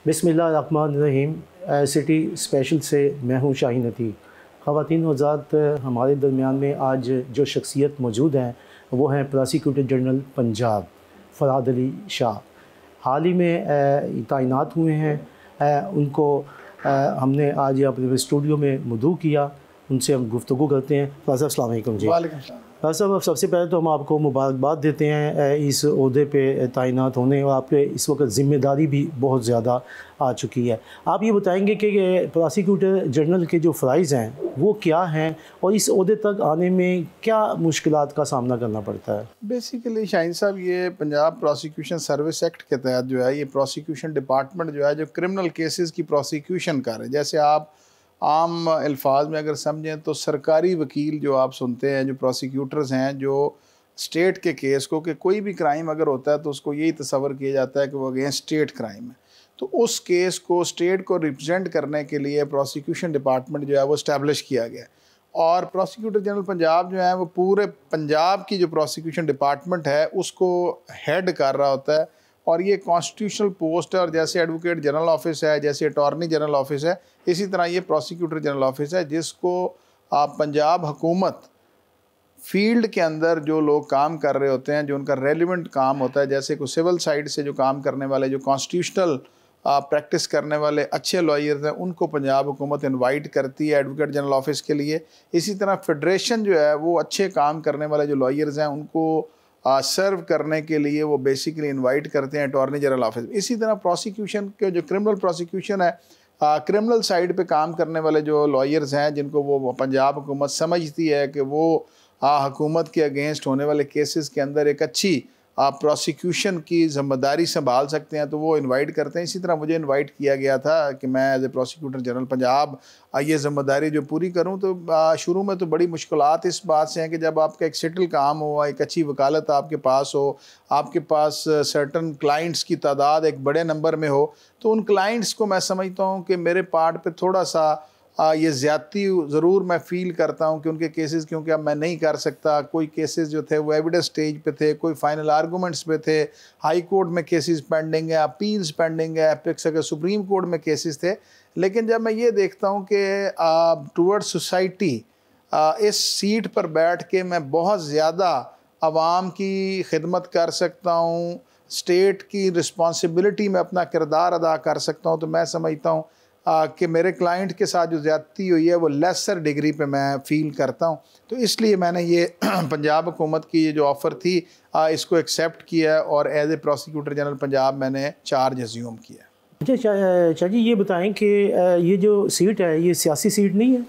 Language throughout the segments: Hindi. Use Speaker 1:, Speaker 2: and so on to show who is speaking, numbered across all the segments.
Speaker 1: बिस्मिल्लाहिर्रहमानिर्रहीम। सिटी स्पेशल से मैं हूँ शाहीन अतीक। ख़वातीन व हज़रात, हमारे दरमियान में आज जो शख्सियत मौजूद हैं वो हैं प्रोसिक्यूटर जनरल पंजाब फ़रहाद अली शाह। हाल ही में तैनात हुए हैं। उनको हमने आज अपने स्टूडियो में मदऊ किया। उनसे हम गुफ्तगू करते हैं। फ़रहाद अस्सलाम वालेकुम जी।
Speaker 2: वालेकुम सलाम।
Speaker 1: फ़रहाद साहब, सबसे पहले तो हम आपको मुबारकबाद देते हैं इस ओहदे पे तैनात होने, और आपके इस वक्त ज़िम्मेदारी भी बहुत ज़्यादा आ चुकी है। आप ये बताएंगे कि प्रोसिक्यूटर जनरल के जो फ़राइज़ हैं वो क्या हैं और इस ओहदे तक आने में क्या मुश्किलात का सामना करना पड़ता है?
Speaker 2: बेसिकली शाहीन साहब, ये पंजाब प्रोसिक्यूशन सर्विस एक्ट के तहत जो है ये प्रोसिक्यूशन डिपार्टमेंट जो है जो क्रिमिनल केसेस की प्रोसिक्यूशन कर रहे हैं। जैसे आप आम अल्फाज में अगर समझें तो सरकारी वकील जो आप सुनते हैं, जो प्रोसिक्यूटर्स हैं, जो स्टेट के केस को, कि कोई भी क्राइम अगर होता है तो उसको यही तस्वर किया जाता है कि वो अगेंस्ट स्टेट क्राइम है, तो उस केस को स्टेट को रिप्रेजेंट करने के लिए प्रोसिक्यूशन डिपार्टमेंट जो है वो इस्टेब्लिश किया गया। और प्रोसिक्यूटर जनरल पंजाब जो है वो पूरे पंजाब की जो प्रोसिक्यूशन डिपार्टमेंट है उसको हेड कर रहा होता है। और ये कॉन्स्टिट्यूशनल पोस्ट है, और जैसे एडवोकेट जनरल ऑफिस है, जैसे अटॉर्नी जनरल ऑफिस है, इसी तरह ये प्रोसिक्यूटर जनरल ऑफिस है, जिसको पंजाब हुकूमत फील्ड के अंदर जो लोग काम कर रहे होते हैं, जो उनका रेलिवेंट काम होता है, जैसे कोई सिविल साइड से जो काम करने वाले, जो कॉन्स्टिट्यूशनल प्रैक्टिस करने वाले अच्छे लॉयर्स हैं, उनको पंजाब हुकूमत इनवाइट करती है एडवोकेट जनरल ऑफिस के लिए। इसी तरह फेडरेशन जो है वो अच्छे काम करने वाले जो लॉयर्स हैं उनको सर्व करने के लिए वो बेसिकली इनवाइट करते हैं अटॉर्नी जनरल ऑफिस। इसी तरह प्रोसिक्यूशन के जो क्रिमिनल प्रोसिक्यूशन है, क्रिमिनल साइड पे काम करने वाले जो लॉयर्स हैं, जिनको वो पंजाब हुकूमत समझती है कि वो हुकूमत के अगेंस्ट होने वाले केसेस के अंदर एक अच्छी प्रोसिक्यूशन की ज़िम्मेदारी संभाल सकते हैं, तो वो इनवाइट करते हैं। इसी तरह मुझे इनवाइट किया गया था कि मैं as a prosecutor general Punjab ये ज़िम्मेदारी जो पूरी करूं। तो शुरू में तो बड़ी मुश्किलात इस बात से हैं कि जब आपका एक सेटल काम हो, एक अच्छी वकालत आपके पास हो, आपके पास सर्टन क्लाइंट्स की तादाद एक बड़े नंबर में हो, तो उन क्लाइंट्स को मैं समझता हूँ कि मेरे पार्ट पर थोड़ा सा ये ज़्यादती ज़रूर मैं फ़ील करता हूँ कि उनके केसेस, क्योंकि अब मैं नहीं कर सकता। कोई केसेस जो थे वो एविडेंस स्टेज पे थे, कोई फाइनल आर्गूमेंट्स पे थे, हाई कोर्ट में केसेस पेंडिंग है, अपील्स पेंडिंग है, एपिक्स अगर सुप्रीम कोर्ट में केसेस थे। लेकिन जब मैं ये देखता हूँ कि टूवर्ड्स सोसाइटी इस सीट पर बैठ के मैं बहुत ज़्यादा आवाम की खिदमत कर सकता हूँ, स्टेट की रिस्पॉन्सिबिलिटी में अपना किरदार अदा कर सकता हूँ, तो मैं समझता हूँ कि मेरे क्लाइंट के साथ जो ज़्यादती हुई है वो लेसर डिग्री पे मैं फ़ील करता हूँ। तो इसलिए मैंने ये पंजाब हुकूमत की ये जो ऑफ़र थी इसको एक्सेप्ट किया और as a prosecutor general Punjab मैंने चार्ज अज्यूम किया।
Speaker 1: अच्छा शाह जी, ये बताएं कि ये जो सीट है ये सियासी सीट नहीं है?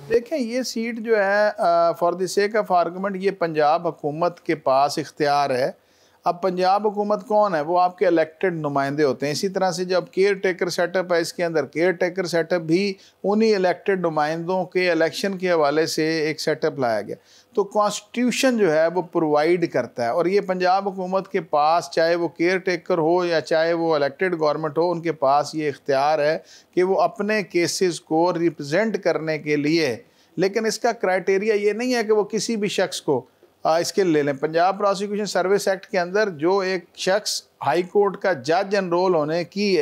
Speaker 2: देखें, ये सीट जो है for the sake of argument ये पंजाब हुकूमत के पास इख्तियार है। अब पंजाब हुकूमत कौन है? वो आपके इलेक्टेड नुमाइंदे होते हैं। इसी तरह से जब केयर टेकर सेटअप है, इसके अंदर केयर टेकर सेटअप भी उन्हीं इलेक्टेड नुमाइंदों के इलेक्शन के हवाले से एक सेटअप लाया गया। तो कॉन्स्टिट्यूशन जो है वो प्रोवाइड करता है, और ये पंजाब हुकूमत के पास, चाहे वो केयर टेकर हो या चाहे वो इलेक्टेड गवर्नमेंट हो, उनके पास ये इख्तियार है कि वो अपने केसेस को रिप्रेजेंट करने के लिए, लेकिन इसका क्राइटेरिया ये नहीं है कि वो किसी भी शख्स को इसके ले लें। पंजाब प्रोसिक्यूशन सर्विस एक्ट के अंदर जो एक शख्स हाई कोर्ट का जज एनरोल होने की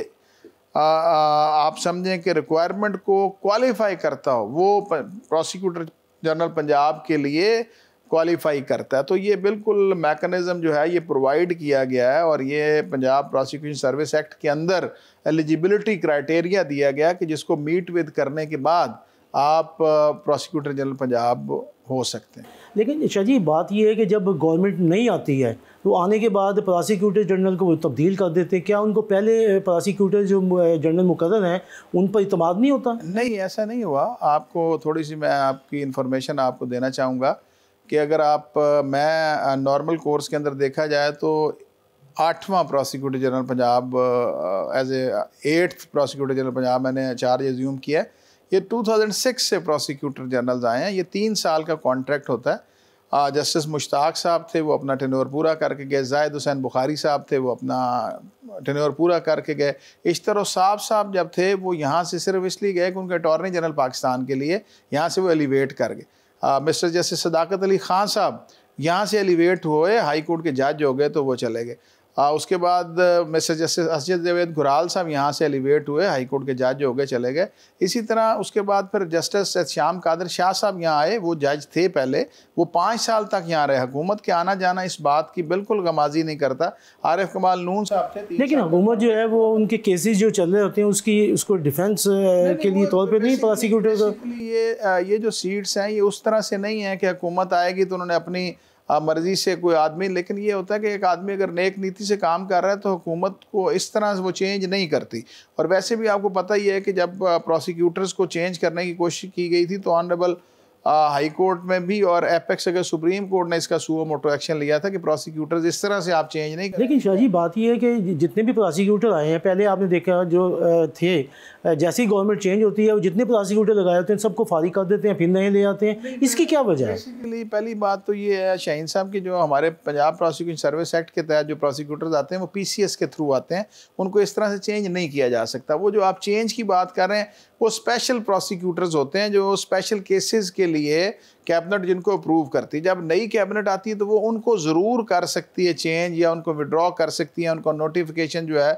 Speaker 2: आप समझें कि रिक्वायरमेंट को क्वालिफाई करता हो, वो प्रोसिक्यूटर जनरल पंजाब के लिए क्वालिफाई करता है। तो ये बिल्कुल मैकेनिज़्म जो है ये प्रोवाइड किया गया है, और ये पंजाब प्रोसिक्यूशन सर्विस एक्ट के अंदर एलिजिबिलिटी क्राइटेरिया दिया गया कि जिसको मीट विद करने के बाद आप प्रोसिक्यूटर जनरल पंजाब हो सकते हैं।
Speaker 1: लेकिन शाह जी, बात यह है कि जब गवर्नमेंट नहीं आती है तो आने के बाद प्रोसिक्यूटर जनरल को तब्दील कर देते हैं। क्या उनको पहले प्रोसिक्यूटर जो जनरल मुकर्रर हैं उन पर इत्मीनाद नहीं होता?
Speaker 2: नहीं, ऐसा नहीं हुआ। आपको थोड़ी सी मैं आपकी इन्फॉर्मेशन आपको देना चाहूँगा कि अगर आप मैं नॉर्मल कोर्स के अंदर देखा जाए तो 8वां prosecutor general Punjab as a 8th prosecutor general Punjab मैंने चार्ज अज्यूम किया है। ये 2006 से प्रोसिक्यूटर जनरल्स आए हैं। ये 3 साल का कॉन्ट्रैक्ट होता है। जस्टिस मुश्ताक साहब थे, वो अपना टेन्योर पूरा करके गए। जाहिद हुसैन बुखारी साहब थे, वो अपना टेन्योर पूरा करके गए। इश्तर साहब जब थे वो यहाँ से सिर्फ इसलिए गए कि उनके अटॉर्नी जनरल पाकिस्तान के लिए यहाँ से वो एलिवेट कर गए। मिस्टर जस्टिस सदाकत अली ख़ान साहब यहाँ से एलिवेट हुए, हाई कोर्ट के जज हो गए, तो वो चले गए। उसके बाद मिस्टर जस्टिस असद जावेद गुराल साहब यहाँ से एलिवेट हुए, हाई कोर्ट के जज हो गए, चले गए। इसी तरह उसके बाद फिर जस्टिस श्याम कादर शाह साहब यहाँ आए, वो जज थे पहले, वो 5 साल तक यहाँ रहे। हुकूमत के आना जाना इस बात की बिल्कुल गमाजी नहीं करता। आरिफ कमाल नून साहब थे,
Speaker 1: लेकिन हुकूमत जो है वो उनके केसेस जो चल रहे होते हैं उसको डिफेंस के लिए तौर पर नहीं प्रोसिक्यूटर
Speaker 2: ये जो सीट्स हैं ये उस तरह से नहीं है कि हुकूमत आएगी तो उन्होंने अपनी मर्जी से कोई आदमी, लेकिन ये होता है कि एक आदमी अगर नेक नीति से काम कर रहा है तो हुकूमत को इस तरह से वो चेंज नहीं करती। और वैसे भी आपको पता ही है कि जब प्रोसिक्यूटर्स को चेंज करने की कोशिश की गई थी तो ऑनरेबल हाई कोर्ट में भी और एपेक्स अगर सुप्रीम कोर्ट ने इसका सुओ मोटो एक्शन लिया था कि प्रोसिक्यूटर्स इस तरह से आप चेंज नहीं करें।
Speaker 1: लेकिन शाह जी बात यह है कि जितने भी प्रोसिक्यूटर आए हैं, पहले आपने देखा जो थे, जैसी गवर्नमेंट चेंज होती है वो जितने प्रोसिक्यूटर लगाए होते हैं सबको फारिग कर देते हैं, फिर नए ले आते हैं। इसकी क्या वजह है?
Speaker 2: बेसिकली पहली बात तो ये है शाहीन साहब की, जो हमारे पंजाब प्रोसिक्यूशन सर्विस एक्ट के तहत जो प्रोसिक्यूटर्स आते हैं वो PCS के थ्रू आते हैं, उनको इस तरह से चेंज नहीं किया जा सकता। वो जो आप चेंज की बात कर रहे हैं वो स्पेशल प्रोसिक्यूटर्स होते हैं जो स्पेशल केसेस के लिए कैबिनेट जिनको अप्रूव करती है। जब नई कैबिनेट आती है तो वो उनको ज़रूर कर सकती है चेंज, या उनको विड्रॉ कर सकती है, उनको नोटिफिकेशन जो है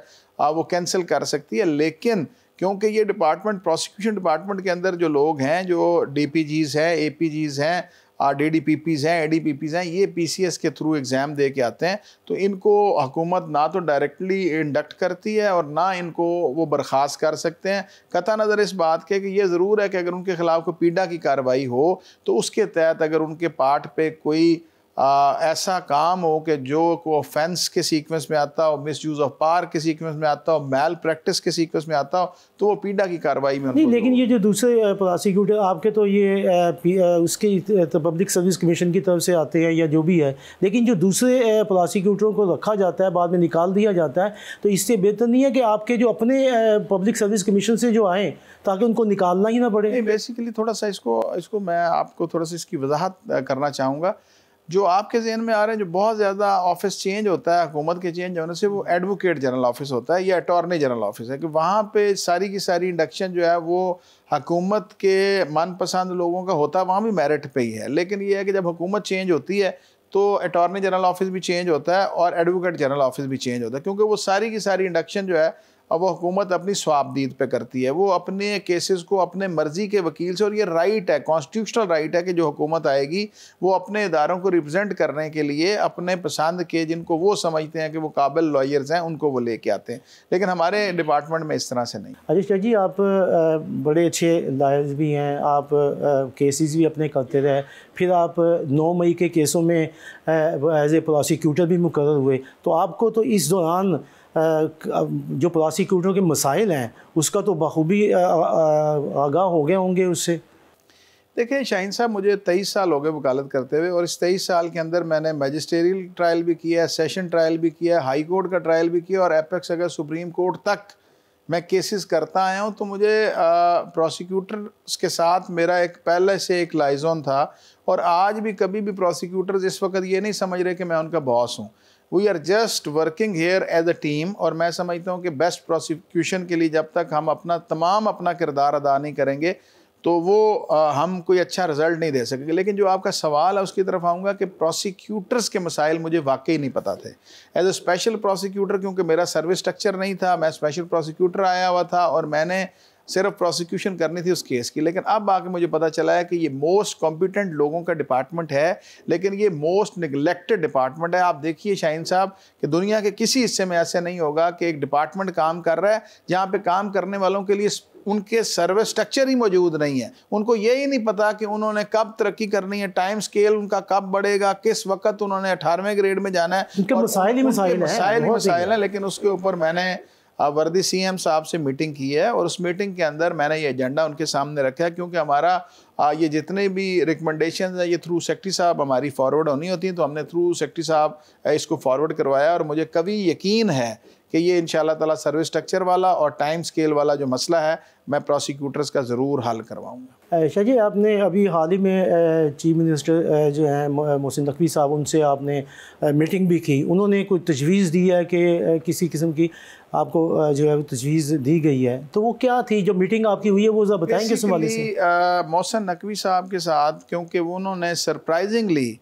Speaker 2: वो कैंसिल कर सकती है। लेकिन क्योंकि ये डिपार्टमेंट प्रोसिक्यूशन डिपार्टमेंट के अंदर जो लोग हैं, जो DPGs हैं, APGs हैं, DDPPs हैं, ADPPs हैं, ये PCS के थ्रू एग्ज़ाम दे के आते हैं, तो इनको हुकूमत ना तो डायरेक्टली इंडक्ट करती है और ना इनको वो बर्खास्त कर सकते हैं। कता नज़र इस बात के कि ये ज़रूर है कि अगर उनके ख़िलाफ़ कोई पीड़ा की कार्रवाई हो तो उसके तहत अगर उनके पार्ट पे कोई ऐसा काम हो कि जो को ऑफेंस के सीक्वेंस में आता हो, मिस यूज़ ऑफ पावर के सीक्वेंस में आता हो, मैल प्रैक्टिस के सीक्वेंस में आता हो, तो वो पीड़ा की कार्रवाई में
Speaker 1: नहीं। लेकिन ये जो दूसरे प्रोसिक्यूटर आपके तो ये उसके तो पब्लिक सर्विस कमीशन की तरफ से आते हैं या जो भी है, लेकिन जो दूसरे प्रोसिक्यूटरों को रखा जाता है बाद में निकाल दिया जाता है, तो इससे बेहतर नहीं है कि आपके जो अपने पब्लिक सर्विस कमीशन से जो आएँ ताकि उनको निकालना ही ना पड़े?
Speaker 2: बेसिकली थोड़ा सा इसको मैं आपको थोड़ा सा इसकी वजाहत करना चाहूँगा। जो आपके जहन में आ रहे हैं, जो बहुत ज़्यादा ऑफिस चेंज होता है हुकूमत के चेंज होने से, वो एडवोकेट जनरल ऑफिस होता है या अटॉर्नी जनरल ऑफिस है, कि वहाँ पे सारी की सारी इंडक्शन जो है वो हुकूमत के मनपसंद लोगों का होता है, वहाँ भी मेरिट पे ही है। लेकिन ये है कि जब हुकूमत चेंज होती है तो अटॉर्नी जनरल ऑफिस भी चेंज होता है और एडवोकेट जनरल ऑफिस भी चेंज होता है, क्योंकि वो सारी की सारी इंडक्शन जो है अब वो हुकूमत अपनी स्वाबदीद पे करती है। वो अपने केसेस को अपने मर्जी के वकील से, और ये राइट है, कॉन्स्टिट्यूशनल राइट है कि जो हुकूमत आएगी वो अपने इदारों को रिप्रेजेंट करने के लिए अपने पसंद के, जिनको वो समझते हैं कि वो काबिल लॉयर्स हैं, उनको वो लेके आते हैं। लेकिन हमारे डिपार्टमेंट में इस तरह से नहीं।
Speaker 1: अजीज शाह जी, आप बड़े अच्छे लॉयर्स भी हैं, आप केसेस भी अपने करते रहे, फिर आप 9 मई के केसों में एज ए प्रोसिक्यूटर भी मुकर्रर हुए, तो आपको तो इस दौरान जो प्रोसिक्यूटर के मसाइल हैं उसका तो बखूबी आगाह हो गए होंगे उससे।
Speaker 2: देखिए शाहीन साहब, मुझे 23 साल हो गए वकालत करते हुए, और इस 23 साल के अंदर मैंने मैजिस्ट्रियल ट्रायल भी किया है, सेशन ट्रायल भी किया है, हाई कोर्ट का ट्रायल भी किया, और एपेक्स अगर सुप्रीम कोर्ट तक मैं केसेस करता आया हूँ। तो मुझे प्रोसिक्यूटर्स के साथ मेरा एक पहले से एक लाइजोन था, और आज भी कभी भी प्रोसिक्यूटर्स इस वक्त ये नहीं समझ रहे कि मैं उनका बॉस हूँ। We are just working here as a team, और मैं समझता हूँ कि बेस्ट प्रोसिक्यूशन के लिए जब तक हम अपना किरदार अदा नहीं करेंगे तो वो हम कोई अच्छा रिजल्ट नहीं दे सकेंगे। लेकिन जो आपका सवाल है उसकी तरफ आऊँगा कि प्रोसिक्यूटर्स के मसाइल मुझे वाकई नहीं पता थे एज ए स्पेशल प्रोसिक्यूटर, क्योंकि मेरा सर्विस स्ट्रक्चर नहीं था। मैं स्पेशल प्रोसिक्यूटर आया हुआ था और मैंने सिर्फ प्रोसिक्यूशन करनी थी उस केस की। लेकिन अब आके मुझे पता चला है कि ये मोस्ट कॉम्पिटेंट लोगों का डिपार्टमेंट है, लेकिन ये मोस्ट निगलेक्टेड डिपार्टमेंट है। आप देखिए शाहीन साहब कि दुनिया के किसी हिस्से में ऐसे नहीं होगा कि एक डिपार्टमेंट काम कर रहा है जहाँ पे काम करने वालों के लिए उनके सर्विस स्ट्रक्चर ही मौजूद नहीं है। उनको यही नहीं पता कि उन्होंने कब तरक्की करनी है, टाइम स्केल उनका कब बढ़ेगा, किस वक्त उन्होंने 18वें ग्रेड में जाना है।
Speaker 1: मसाइल ही
Speaker 2: मसाइल है। लेकिन उसके ऊपर मैंने वर्दी CM साहब से मीटिंग की है, और उस मीटिंग के अंदर मैंने ये एजेंडा उनके सामने रखा है, क्योंकि हमारा ये जितने भी रिकमेंडेशन है ये थ्रू सेक्रेटरी साहब हमारी फॉरवर्ड होनी होती हैं, तो हमने थ्रू सेक्रेटरी साहब इसको फॉरवर्ड करवाया। और मुझे कभी यकीन है कि ये इंशाल्लाह ताला सर्विस स्ट्रक्चर वाला और टाइम स्केल वाला जो मसला है मैं प्रोसिक्यूटर्स का ज़रूर हल करवाऊँगा।
Speaker 1: शाह जी, आपने अभी हाल ही में चीफ मिनिस्टर जो हैं मोहसिन नकवी साहब, उनसे आपने मीटिंग भी की। उन्होंने कोई तजवीज़ दी है कि किसी किस्म की आपको जो है वो तजवीज़ दी गई है, तो वो क्या थी जो मीटिंग आपकी हुई है, वो ज़रा बताएंगे इस हवाले से।
Speaker 2: मोहसिन नकवी साहब के साथ, क्योंकि वो उन्होंने सरप्राइजिंगली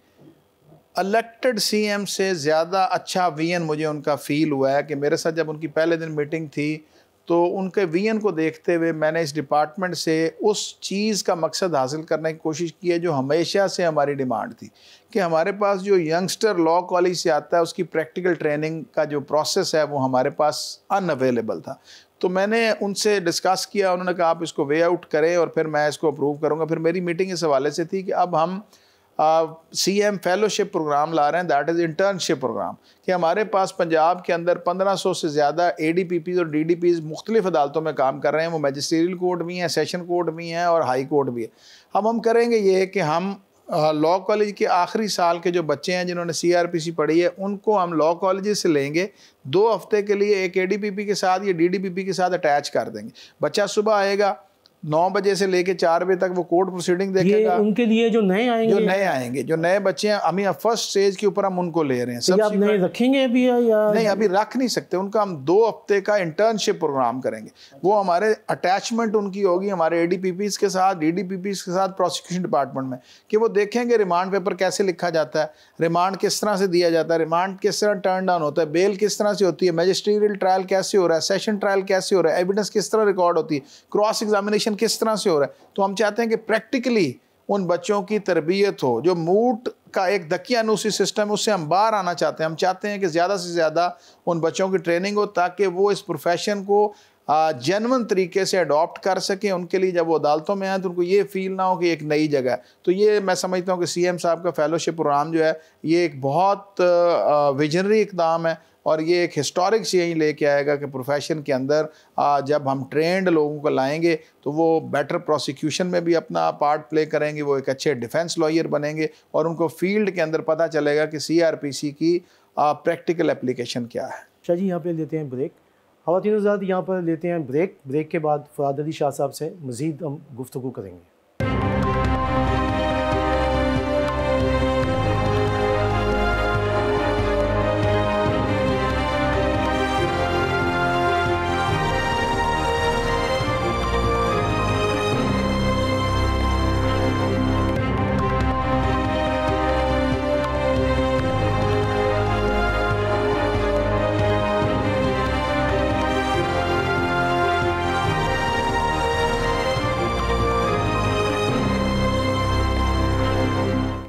Speaker 2: इलेक्टेड सीएम से ज़्यादा अच्छा विजन मुझे उनका फ़ील हुआ है कि मेरे साथ जब उनकी पहले दिन मीटिंग थी तो उनके विजन को देखते हुए मैंने इस डिपार्टमेंट से उस चीज़ का मकसद हासिल करने की कोशिश की है जो हमेशा से हमारी डिमांड थी कि हमारे पास जो यंगस्टर लॉ कॉलेज से आता है उसकी प्रैक्टिकल ट्रेनिंग का जो प्रोसेस है वो हमारे पास अनअवेलेबल था। तो मैंने उनसे डिस्कस किया, उन्होंने कहा आप इसको वे आउट करें और फिर मैं इसको अप्रूव करूँगा। फिर मेरी मीटिंग इस हवाले से थी कि अब हम सीएम फेलोशिप प्रोग्राम ला रहे हैं, दैट इज़ इंटर्नशिप प्रोग्राम, कि हमारे पास पंजाब के अंदर 1500 से ज़्यादा ADPPs और DDPs मुख्तलिफ अदालतों में काम कर रहे हैं। वो मैजिस्ट्रियल कोर्ट भी हैं, सेशन कोर्ट भी हैं और हाई कोर्ट भी है। अब हम करेंगे ये कि हम लॉ कॉलेज के आखिरी साल के जो बच्चे हैं जिन्होंने CRPC पढ़ी है उनको हम लॉ कॉलेज से लेंगे, 2 हफ्ते के लिए एक ADPP के साथ या DDPP के साथ अटैच कर देंगे। बच्चा सुबह आएगा 9 बजे से लेके 4 बजे तक वो कोर्ट प्रोसीडिंग देखेगा।
Speaker 1: ये उनके लिए जो नए आएंगे,
Speaker 2: जो नए बच्चे हैं, हम फर्स्ट स्टेज के ऊपर हम उनको ले रहे हैं।
Speaker 1: सब आप नए रखेंगे अभी या
Speaker 2: नहीं, अभी रख नहीं सकते। उनका हम 2 हफ्ते का इंटर्नशिप प्रोग्राम करेंगे। वो हमारे अटैचमेंट उनकी होगी हमारे ADPPs के साथ, DDPPs के साथ प्रोसिक्यूशन डिपार्टमेंट में, कि वो देखेंगे रिमांड पेपर कैसे लिखा जाता है, रिमांड किस तरह से दिया जाता है, रिमांड किस तरह टर्न डाउन होता है, बेल किस तरह से होती है, मैजिस्ट्रियल ट्रायल कैसे हो रहा है, सेशन ट्रायल कैसे हो रहा है, एविडेंस किस तरह रिकॉर्ड होती है, क्रॉस एग्जामिनेशन किस तरह से हो रहा है। तो हम चाहते हैं कि प्रैक्टिकली उन बच्चों की तरबियत हो। जो मूट का एक दकियानूसी सिस्टम है उससे हम बाहर आना चाहते हैं। हम चाहते हैं कि ज़्यादा से ज़्यादा उन बच्चों की ट्रेनिंग हो ताकि वो इस प्रोफेशन को जेन्युइन तरीके से अडॉप्ट कर सकें। उनके लिए जब वो अदालतों में आए तो उनको ये फील ना हो कि एक नई जगह है। तो ये मैं समझता हूँ कि CM साहब का फेलोशिप प्रोग्राम जो है ये एक बहुत विजनरी इकदाम है और ये एक हिस्टोरिक चेंज लेके आएगा कि प्रोफेशन के अंदर जब हम ट्रेंड लोगों को लाएंगे तो वो बेटर प्रोसिक्यूशन में भी अपना पार्ट प्ले करेंगे, वो एक अच्छे डिफेंस लॉयर बनेंगे और उनको फील्ड के अंदर पता चलेगा कि CRPC की प्रैक्टिकल एप्लीकेशन क्या है।
Speaker 1: शाह जी यहाँ पे लेते हैं ब्रेक। ख़वातीन हज़रात यहाँ पर लेते हैं ब्रेक के बाद फराद अली शाह साहब से मज़ीद हम गुफ्तगू करेंगे।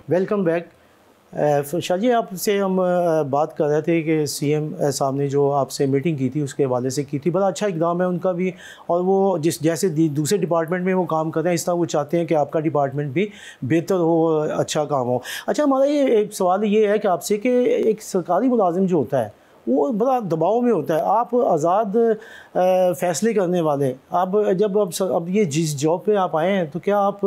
Speaker 1: Welcome back. शाह जी आपसे हम बात कर रहे थे कि CM साहब ने जो आपसे मीटिंग की थी उसके हवाले से की थी। बड़ा अच्छा इक़दाम है उनका भी और वो जैसे दूसरे डिपार्टमेंट में वो काम कर रहे हैं इस तरह वो चाहते हैं कि आपका डिपार्टमेंट भी बेहतर हो, अच्छा काम हो। अच्छा, हमारा ये एक सवाल ये है कि आपसे कि एक सरकारी मुलाजिम जो होता है वो बड़ा दबाव में होता है। आप आज़ाद फ़ैसले करने वाले, आप जब अब ये जिस जॉब पे आप आए हैं तो क्या आप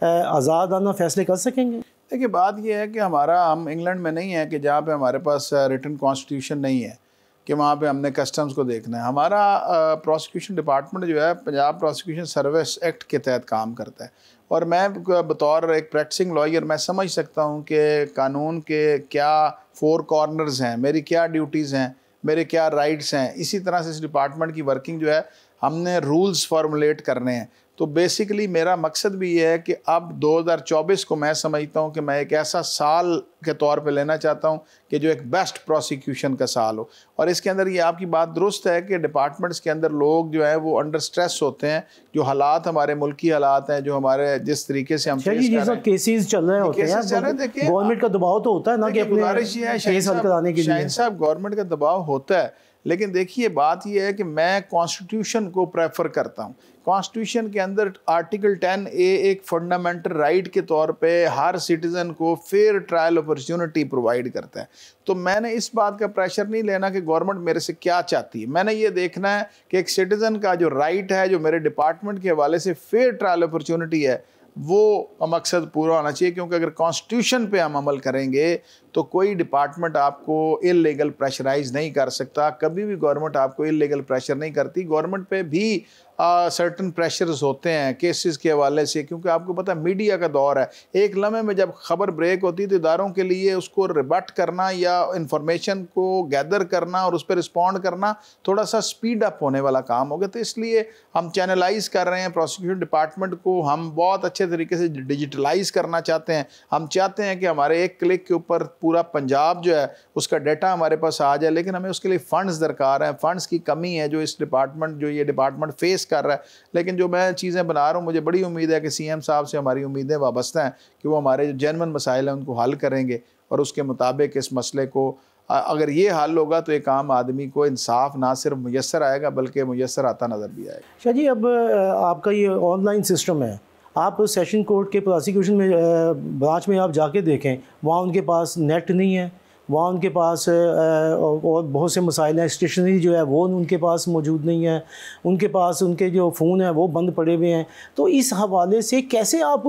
Speaker 1: आज़ादाना फ़ैसले कर सकेंगे?
Speaker 2: देखिए, बात यह है कि हम इंग्लैंड में नहीं है कि जहाँ पे हमारे पास रिटन कॉन्स्टिट्यूशन नहीं है कि वहाँ पे हमने कस्टम्स को देखना है। हमारा प्रोसिक्यूशन डिपार्टमेंट जो है पंजाब प्रोसिक्यूशन सर्विस एक्ट के तहत काम करता है और मैं बतौर एक प्रैक्टिसिंग लॉयर मैं समझ सकता हूँ कि कानून के क्या 4 कॉर्नर्स हैं, मेरी क्या ड्यूटीज़ हैं, मेरे क्या राइट्स हैं। इसी तरह से इस डिपार्टमेंट की वर्किंग जो है हमने रूल्स फार्मुलेट करने हैं। तो बेसिकली मेरा मकसद भी ये है कि अब 2024 को मैं समझता हूँ कि मैं एक ऐसा साल के तौर पे लेना चाहता हूँ कि जो एक बेस्ट प्रोसिक्यूशन का साल हो। और इसके अंदर ये आपकी बात दुरुस्त है कि डिपार्टमेंट्स के अंदर लोग जो है वो अंडर स्ट्रेस होते हैं। जो हालात हमारे मुल्की हालात हैं, जो हमारे जिस तरीके से हम
Speaker 1: केसेस चल रहे होते हैं, देखिए गवर्नमेंट का दबाव तो होता है ना कि अपने केस हल कराने के लिए।
Speaker 2: शाहीन साहब, गवर्नमेंट का दबाव होता है, लेकिन देखिए बात यह है कि मैं कॉन्स्टिट्यूशन को प्रेफर करता हूँ। कॉन्स्टिट्यूशन के अंदर आर्टिकल 10A एक फंडामेंटल राइट के तौर पे हर सिटीज़न को फेयर ट्रायल अपॉर्चुनिटी प्रोवाइड करता है। तो मैंने इस बात का प्रेशर नहीं लेना कि गवर्नमेंट मेरे से क्या चाहती है। मैंने ये देखना है कि एक सिटीज़न का जो राइट है, जो मेरे डिपार्टमेंट के हवाले से फेयर ट्रायल अपॉर्चुनिटी है, वो मकसद पूरा होना चाहिए। क्योंकि अगर कॉन्स्टिट्यूशन पे हम अमल करेंगे तो कोई डिपार्टमेंट आपको इल्लीगल प्रेशराइज नहीं कर सकता। कभी भी गवर्नमेंट आपको इल्लीगल प्रेशर नहीं करती। गवर्नमेंट पे भी सर्टन प्रेशर्स होते हैं केसेस के हवाले से, क्योंकि आपको पता है मीडिया का दौर है। एक लम्हे में जब खबर ब्रेक होती है तो इदारों के लिए उसको रिबट करना या इंफॉर्मेशन को गैदर करना और उस पर रिस्पॉन्ड करना थोड़ा सा स्पीड अप होने वाला काम होगा। तो इसलिए हम चैनलाइज कर रहे हैं प्रोसिक्यूशन डिपार्टमेंट को, हम बहुत अच्छे तरीके से डिजिटलाइज करना चाहते हैं। हम चाहते हैं कि हमारे एक क्लिक के ऊपर पूरा पंजाब जो है उसका डाटा हमारे पास आ जाए, लेकिन हमें उसके लिए फ़ंड्स दरकार हैं, फ़ंड्स की कमी है जो इस डिपार्टमेंट जो ये डिपार्टमेंट फेस कर रहा है। लेकिन जो मैं चीज़ें बना रहा हूँ, मुझे बड़ी उम्मीद है कि सीएम साहब से हमारी उम्मीदें वाबस्ता हैं कि वो हमारे जो जेन्युइन मसाइल हैं उनको हल करेंगे, और उसके मुताबिक इस मसले को अगर ये हल होगा तो एक आम आदमी को इंसाफ ना सिर्फ मुयस्सर आएगा बल्कि मुयस्सर आता नज़र भी आएगा।
Speaker 1: शाह जी, अब आपका ये ऑनलाइन सिस्टम है, आप सेशन कोर्ट के प्रोसिक्यूशन में ब्रांच में आप जाके देखें, वहाँ उनके पास नेट नहीं है, वहाँ उनके पास और बहुत से मसाइल हैं, स्टेशनरी जो है वो उनके पास मौजूद नहीं है, उनके पास उनके जो फ़ोन हैं वो बंद पड़े हुए हैं। तो इस हवाले से कैसे आप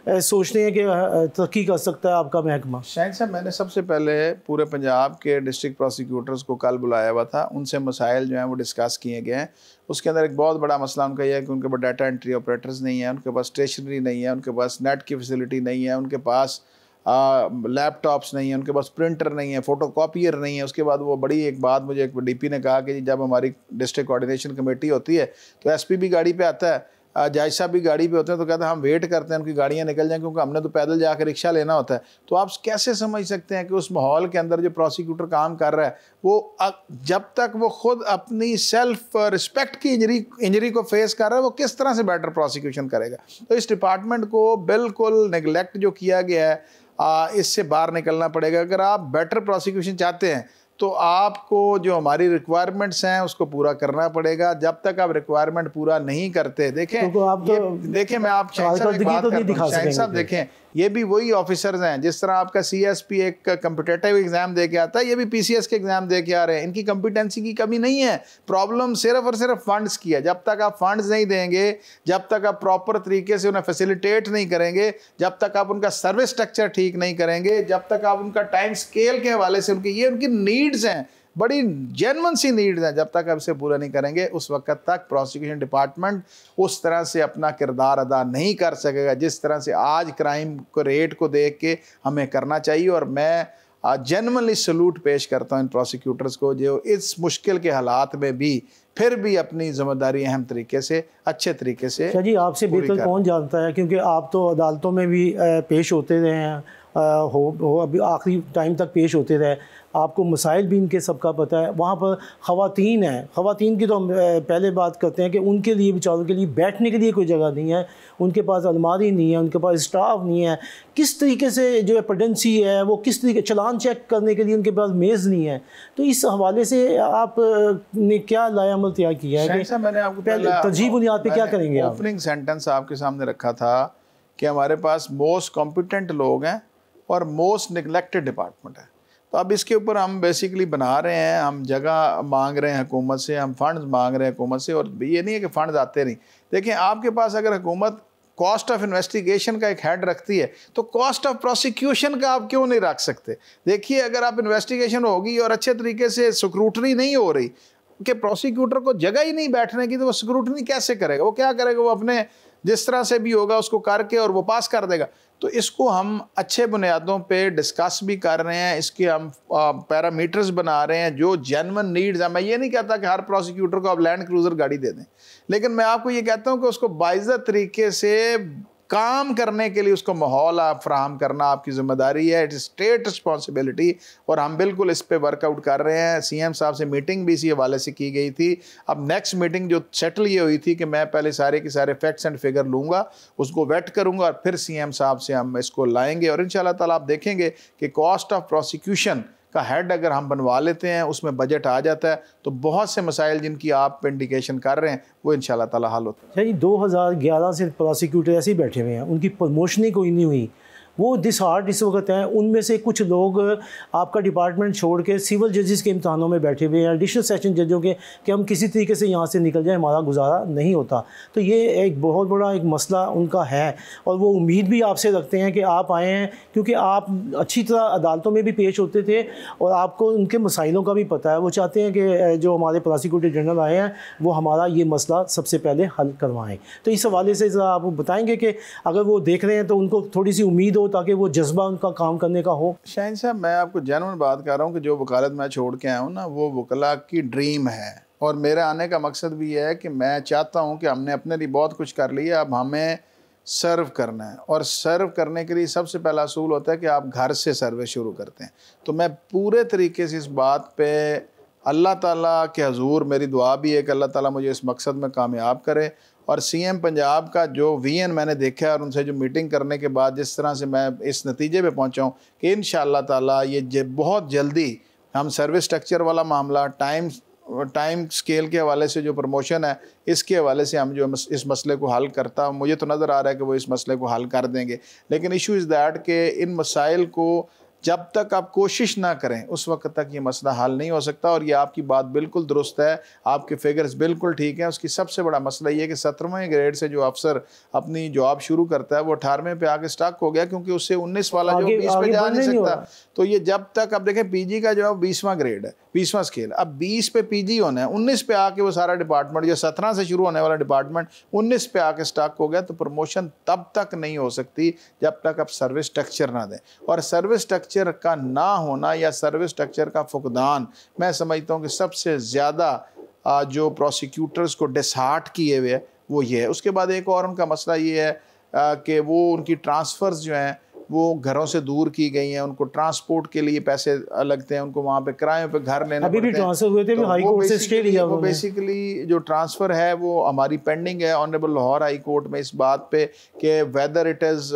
Speaker 1: सोचते हैं कि तरक्की कर सकता है आपका महकमा?
Speaker 2: शाहिद साहब, मैंने सबसे पहले पूरे पंजाब के डिस्ट्रिक्ट प्रोसिक्यूटर्स को कल बुलाया हुआ था, उनसे मसाइल जो हैं वो डिस्कस किए गए हैं। उसके अंदर एक बहुत बड़ा मसला उनका यह है कि उनके पास डाटा एंट्री ऑपरेटर्स नहीं है, उनके पास स्टेशनरी नहीं है, उनके पास नेट की फैसिलिटी नहीं है, उनके पास लैपटॉप्स नहीं है, उनके पास प्रिंटर नहीं है, फ़ोटो कॉपियर नहीं है। उसके बाद वो बड़ी एक बात मुझे एक डीपी ने कहा कि जब हमारी डिस्ट्रिक्ट कोऑर्डिनेशन कमेटी होती है तो एसपी भी गाड़ी पे आता है, जज साहब भी गाड़ी पे होते हैं, तो कहते हैं हम वेट करते हैं उनकी गाड़ियाँ निकल जाएँ क्योंकि हमने तो पैदल जाकर रिक्शा लेना होता है। तो आप कैसे समझ सकते हैं कि उस माहौल के अंदर जो प्रोसिक्यूटर काम कर रहा है वो जब तक वो खुद अपनी सेल्फ रिस्पेक्ट की इंजरी को फेस कर रहा है, वो किस तरह से बेटर प्रोसिक्यूशन करेगा। तो इस डिपार्टमेंट को बिल्कुल नेगलेक्ट जो किया गया है, इससे बाहर निकलना पड़ेगा। अगर आप बेटर प्रोसिक्यूशन चाहते हैं तो आपको जो हमारी रिक्वायरमेंट्स हैं उसको पूरा करना पड़ेगा। जब तक आप रिक्वायरमेंट पूरा नहीं करते, देखें
Speaker 1: तो आप
Speaker 2: देखें मैं आप शाहिद साहब देखें, ये भी वही ऑफिसर्स हैं जिस तरह आपका सीएसपी एक कम्पिटेटिव एग्जाम दे के आता है, ये भी पीसीएस के एग्जाम दे के आ रहे हैं। इनकी कॉम्पिटेंसी की कमी नहीं है, प्रॉब्लम सिर्फ और सिर्फ फंड्स की है। जब तक आप फंड्स नहीं देंगे, जब तक आप प्रॉपर तरीके से उन्हें फैसिलिटेट नहीं करेंगे, जब तक आप उनका सर्विस स्ट्रक्चर ठीक नहीं करेंगे, जब तक आप उनका टाइम स्केल के हवाले से उनकी नीड्स हैं, बड़ी जेन्युइन सी नीड्स हैं, जब तक आप इसे पूरा नहीं करेंगे उस वक्त तक प्रोसिक्यूशन डिपार्टमेंट उस तरह से अपना किरदार अदा नहीं कर सकेगा जिस तरह से आज क्राइम को रेट को देख के हमें करना चाहिए। और मैं जेन्युइनली सलूट पेश करता हूँ इन प्रोसिक्यूटर्स को जो इस मुश्किल के हालात में भी फिर भी अपनी जिम्मेदारी अहम तरीके से अच्छे तरीके से।
Speaker 1: शाह जी, आपसे बेहतर कौन जानता है, क्योंकि आप तो अदालतों में भी पेश होते रहे हैं, हो अभी आखिरी टाइम तक पेश होते रहे, आपको मसाइल भी इनके सबका पता है। वहाँ पर ख़वातीन हैं, ख़वातीन की तो हम पहले बात करते हैं कि उनके लिए बेचारों के लिए बैठने के लिए कोई जगह नहीं है, उनके पास अलमारी नहीं है, उनके पास स्टाफ नहीं है। किस तरीके से जो है पेंडेंसी है वो किस तरीके चलान चेक करने के लिए उनके पास मेज़ नहीं है। तो इस हवाले से आप ने क्या लायामल तैयार किया है कि
Speaker 2: मैंने आपको
Speaker 1: तरजीह बुनियाद पे क्या करेंगे?
Speaker 2: ओपनिंग सेंटेंस आपके सामने रखा था कि हमारे पास मोस्ट कॉम्पिटेंट लोग हैं और मोस्ट निगलेक्टेड डिपार्टमेंट है। तो अब इसके ऊपर हम बेसिकली बना रहे हैं, हम जगह मांग रहे हैं हुकूमत से, हम फंड्स मांग रहे हैं हुकूमत से। और ये नहीं है कि फ़ंड्स आते नहीं। देखिए, आपके पास अगर हुकूमत कॉस्ट ऑफ इन्वेस्टिगेशन का एक हेड रखती है तो कॉस्ट ऑफ प्रोसिक्यूशन का आप क्यों नहीं रख सकते? देखिए, अगर आप इन्वेस्टिगेशन होगी और अच्छे तरीके से स्क्रूटनी नहीं हो रही कि प्रोसिक्यूटर को जगह ही नहीं बैठने की, तो वो स्क्रूटनी कैसे करेगा? वो क्या करेगा? वो अपने जिस तरह से भी होगा उसको करके और वो पास कर देगा। तो इसको हम अच्छे बुनियादों पे डिस्कस भी कर रहे हैं, इसके हम पैरामीटर्स बना रहे हैं जो जेन्युइन नीड्स हैं। मैं ये नहीं कहता कि हर प्रोसिक्यूटर को आप लैंड क्रूज़र गाड़ी दे दें, लेकिन मैं आपको ये कहता हूँ कि उसको बाइज़्ज़त तरीके से काम करने के लिए उसको माहौल आप फ्राहम करना आपकी ज़िम्मेदारी है। इट इज़ स्टेट रिस्पॉन्सिबिलिटी, और हम बिल्कुल इस पे वर्कआउट कर रहे हैं। सीएम साहब से मीटिंग भी इसी हवाले से की गई थी। अब नेक्स्ट मीटिंग जो सेटल ये हुई थी कि मैं पहले सारे के सारे फैक्ट्स एंड फिगर लूँगा, उसको वेट करूँगा और फिर सीएम साहब से हम इसको लाएँगे। और इंशाल्लाह ताला आप देखेंगे कि कॉस्ट ऑफ प्रोसिक्यूशन का हेड अगर हम बनवा लेते हैं, उसमें बजट आ जाता है, तो बहुत से मसाइल जिनकी आप इंडिकेशन कर रहे हैं वो इंशाल्लाह ताला हल होता है।
Speaker 1: 2011 से प्रोसिक्यूटर ऐसे ही बैठे हुए हैं, उनकी प्रमोशन ही कोई नहीं हुई, वो डिसहार्ट इस वक्त हैं। उनमें से कुछ लोग आपका डिपार्टमेंट छोड़ के सिविल जजेस के इम्तहानों में बैठे हुए हैं, एडिशनल सेशन जजों के, कि हम किसी तरीके से यहाँ से निकल जाए, हमारा गुजारा नहीं होता। तो ये एक बहुत बड़ा एक मसला उनका है, और वो उम्मीद भी आपसे रखते हैं कि आप आए हैं, क्योंकि आप अच्छी तरह अदालतों में भी पेश होते थे और आपको उनके मसाइलों का भी पता है। वो चाहते हैं कि जो हमारे प्रोसिक्यूटर जनरल आए हैं वो हमारा ये मसला सबसे पहले हल करवाएँ। तो इस हवाले से ज़रा आप बताएँगे कि अगर वो देख रहे हैं तो उनको थोड़ी सी उम्मीद ताकि वो जज्बा उनका काम करने का हो।
Speaker 2: शाहीन साहब, मैं आपको जेन्युइन बात कर रहा हूँ कि जो वकालत मैं छोड़ के आया हूँ ना, वो वकला की ड्रीम है। और मेरे आने का मकसद भी है कि मैं चाहता हूँ कि हमने अपने लिए बहुत कुछ कर लिया, अब हमें सर्व करना है, और सर्व करने के लिए सबसे पहला असूल होता है कि आप घर से सर्विस शुरू करते हैं। तो मैं पूरे तरीके से इस बात पे अल्लाह ताला के हजूर मेरी दुआ भी है कि अल्लाह ताला मुझे इस मकसद में कामयाब करे। और सीएम पंजाब का जो वीएन मैंने देखा है और उनसे जो मीटिंग करने के बाद जिस तरह से मैं इस नतीजे पे पहुंचा हूँ कि इंशाअल्लाह ताला ये बहुत जल्दी हम सर्विस स्ट्रक्चर वाला मामला, टाइम स्केल के हवाले से जो प्रमोशन है, इसके हवाले से हम जो इस मसले को हल करता, मुझे तो नज़र आ रहा है कि वो इस मसले को हल कर देंगे। लेकिन इशू इज़ दैट कि इन मसाइल को जब तक आप कोशिश ना करें उस वक्त तक ये मसला हल नहीं हो सकता। और ये आपकी बात बिल्कुल दुरुस्त है, आपके फिगर्स बिल्कुल ठीक हैं। उसकी सबसे बड़ा मसला ये है कि 17वें ग्रेड से जो अफसर अपनी जॉब शुरू करता है वो 18वें पे आके स्टक हो गया, क्योंकि उससे 19 वाला जो 20 पे जा नहीं सकता। तो ये जब तक, अब देखें पीजी का जो 20वां ग्रेड है, 20वां स्केल, अब 20 पे पीजी होना है, 19 पे आके वो सारा डिपार्टमेंट जो 17 से शुरू होने वाला डिपार्टमेंट 19 पे आके स्टक हो गया। तो प्रमोशन तब तक नहीं हो सकती जब तक आप सर्विस स्ट्रक्चर ना दें। और सर्विस स्ट्रक्चर का ना होना या सर्विस स्ट्रक्चर का फुकदान, मैं समझता हूँ कि सबसे ज़्यादा जो प्रोसिक्यूटर्स को डिसहार्ट किए हुए है वो ये है। उसके बाद एक और उनका मसला ये है कि वो उनकी ट्रांसफ़र्स जो हैं वो घरों से दूर की गई हैं, उनको ट्रांसपोर्ट के लिए पैसे लगते हैं, उनको वहाँ पे किराए पे घर लेने
Speaker 1: अभी भी ट्रांसफर हुए थे,
Speaker 2: तो
Speaker 1: हाई कोर्ट से स्टे लिया।
Speaker 2: वो बेसिकली जो ट्रांसफ़र है वो हमारी पेंडिंग है ऑनरेबल लाहौर हाई कोर्ट में इस बात पे कि वेदर इट इज़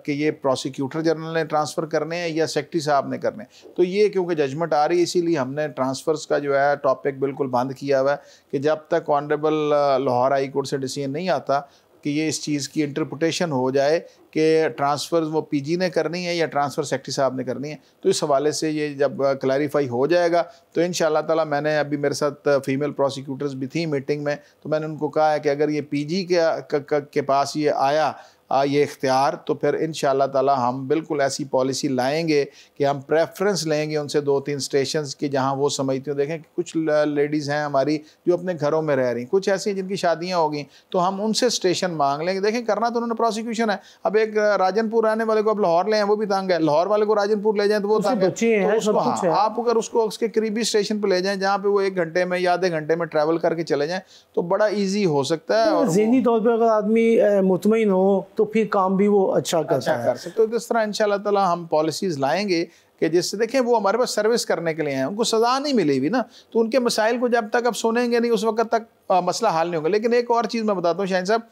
Speaker 2: कि ये प्रोसिक्यूटर जनरल ने ट्रांसफ़र करने हैं या सेक्रेटरी साहब ने करने। तो ये क्योंकि जजमेंट आ रही है इसीलिए हमने ट्रांसफ़र्स का जो है टॉपिक बिल्कुल बंद किया हुआ है कि जब तक ऑनरेबल लाहौर हाई कोर्ट से डिसीजन नहीं आता कि ये इस चीज़ की इंटरप्रिटेशन हो जाए कि ट्रांसफ़र वो पीजी ने करनी है या ट्रांसफ़र सेक्रेटरी साहब ने करनी है। तो इस हवाले से ये जब क्लैरिफाई हो जाएगा तो इंशाअल्लाह ताला, मैंने अभी मेरे साथ फीमेल प्रोसिक्यूटर्स भी थी मीटिंग में, तो मैंने उनको कहा है कि अगर ये पीजी के पास ये आया ये इख्तियार, तो फिर इंशाअल्लाह ताला हम बिल्कुल ऐसी पॉलिसी लाएंगे कि हम प्रेफरेंस लेंगे उनसे 2-3 स्टेशंस की जहां वो समझती हो। देखें कि कुछ लेडीज़ हैं हमारी जो अपने घरों में रह रही, कुछ ऐसी हैं जिनकी शादियां हो गई, तो हम उनसे स्टेशन मांग लेंगे। देखें करना तो उन्होंने प्रोसिक्यूशन है। अब एक राजनपुर रहने वाले को अब लाहौर ले आए, वो भी तंग है, लाहौर वाले को राजनपुर ले जाएँ तो वो तंग है। तो आप अगर उसको उसके करीबी स्टेशन पर ले जाएँ जहाँ पर वो 1 घंटे में या आधे घंटे में ट्रैवल करके चले जाएँ तो बड़ा ईजी हो सकता है। और
Speaker 1: ज़हनी तौर पर अगर आदमी मुतमईन हो तो फिर काम भी वो अच्छा कर सकते।
Speaker 2: तो इस तरह इंशाल्लाह ताला हम पॉलिसीज़ लाएंगे कि जिससे देखें वो हमारे पास सर्विस करने के लिए हैं, उनको सज़ा नहीं मिली हुई ना, तो उनके मसाइल को जब तक अब सुनेंगे नहीं उस वक्त तक मसला हल नहीं होगा। लेकिन एक और चीज़ मैं बताता हूँ शाहीन साहब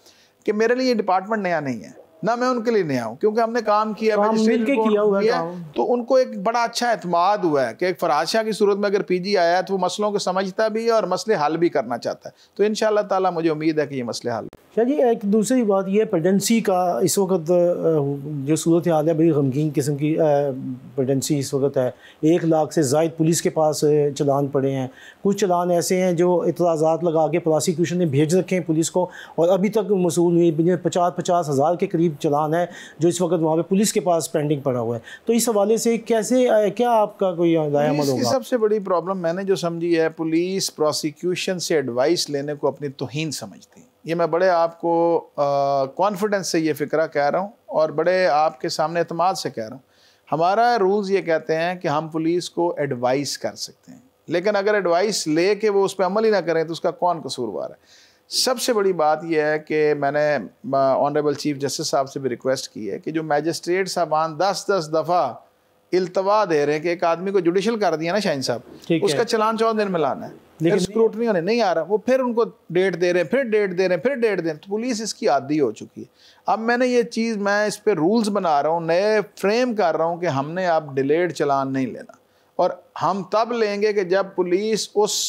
Speaker 2: कि मेरे लिए ये डिपार्टमेंट नया नहीं है, ना मैं उनके लिए नया हूँ, क्योंकि हमने काम किया,
Speaker 1: मिल के किया हुआ है,
Speaker 2: तो उनको एक बड़ा अच्छा एतमाद हुआ है कि एक फराज शाह की सूरत में अगर पीजी आया है तो वो मसलों को समझता भी है और मसले हल भी करना चाहता है। तो इंशाअल्लाह ताला मुझे उम्मीद है कि ये मसले हल।
Speaker 1: शाह जी, एक दूसरी बात ये प्रेगनेंसी का इस वक्त जो सूरत हाल है, बड़ी गमगीन किस्म की प्रेगनेंसी इस वक्त है। 1 लाख से ज़ायद पुलिस के पास चलान पड़े हैं। कुछ चलान ऐसे हैं जो इतराज़ात लगा के प्रोसिक्यूशन ने भेज रखे हैं पुलिस को और अभी तक मसूल हुई 50 हज़ार के करीब चलान है जो इस वक्त वहाँ पे पुलिस के पास पेंडिंग पड़ा हुआ है। तो इस हवाले से कैसे, क्या आपका कोई राय-ए-अमल होगा?
Speaker 2: सबसे बड़ी प्रॉब्लम मैंने जो समझी है, पुलिस प्रोसिक्यूशन से एडवाइस लेने को अपनी तौहीन समझती है। ये मैं बड़े आपको कॉन्फिडेंस से ये फ़िक्रा कह रहा हूँ और बड़े आपके सामने एतमाद से कह रहा हूँ। हमारा रूल्स ये कहते हैं कि हम पुलिस को एडवाइस कर सकते हैं, लेकिन अगर एडवाइस ले के वो उस पर अमल ही ना करें तो उसका कौन कसूरवार है। सबसे बड़ी बात यह है कि मैंने ऑनरेबल चीफ जस्टिस साहब से भी रिक्वेस्ट की है कि जो मैजिस्ट्रेट साहबान 10-10 दफ़ा इल्तवा दे रहे हैं कि एक आदमी को जुडिशल कर दिया ना शाहीन साहब, उसका चलान 14 दिन में लाना है, लेकिन स्क्रूटनी होने नहीं आ रहा, वो फिर उनको डेट दे रहे हैं, फिर डेट दे रहे हैं, फिर डेट दे रहे हैं। तो पुलिस इसकी आदी हो चुकी है। अब मैंने ये चीज़, मैं इस पर रूल्स बना रहा हूँ, नए फ्रेम कर रहा हूँ कि हमने अब डिलेड चलान नहीं लेना, और हम तब लेंगे कि जब पुलिस उस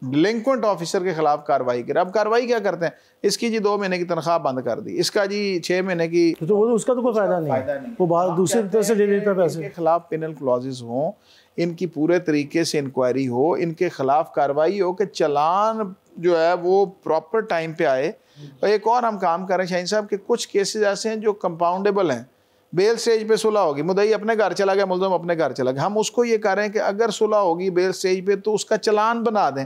Speaker 2: डिलिंक्वेंट ऑफिसर के खिलाफ कार्रवाई करे। अब कार्रवाई क्या करते हैं, इसकी जी 2 महीने की तनख्वाह बंद कर दी, इसका जी 6 महीने की,
Speaker 1: तो उसका तो कोई फ़ायदा नहीं, वो बाहर दूसरी तरह से ले लेता पैसे।
Speaker 2: इनके खिलाफ पिनल क्लॉजेस हों, इनकी पूरे तरीके से इंक्वायरी हो, इनके खिलाफ कार्रवाई हो कि चलान जो है वो प्रॉपर टाइम पे आए। और एक और हम काम कर रहे हैं शाहीन साहब कि कुछ केसेस ऐसे हैं जो कंपाउंडेबल हैं। बेल स्टेज पे सुलह होगी, मुद्दई अपने घर चला गया, मुल्ज़िम अपने घर चला गया, हम उसको ये कह रहे हैं कि अगर सुलह होगी बेल स्टेज पे तो उसका चलान बना दें,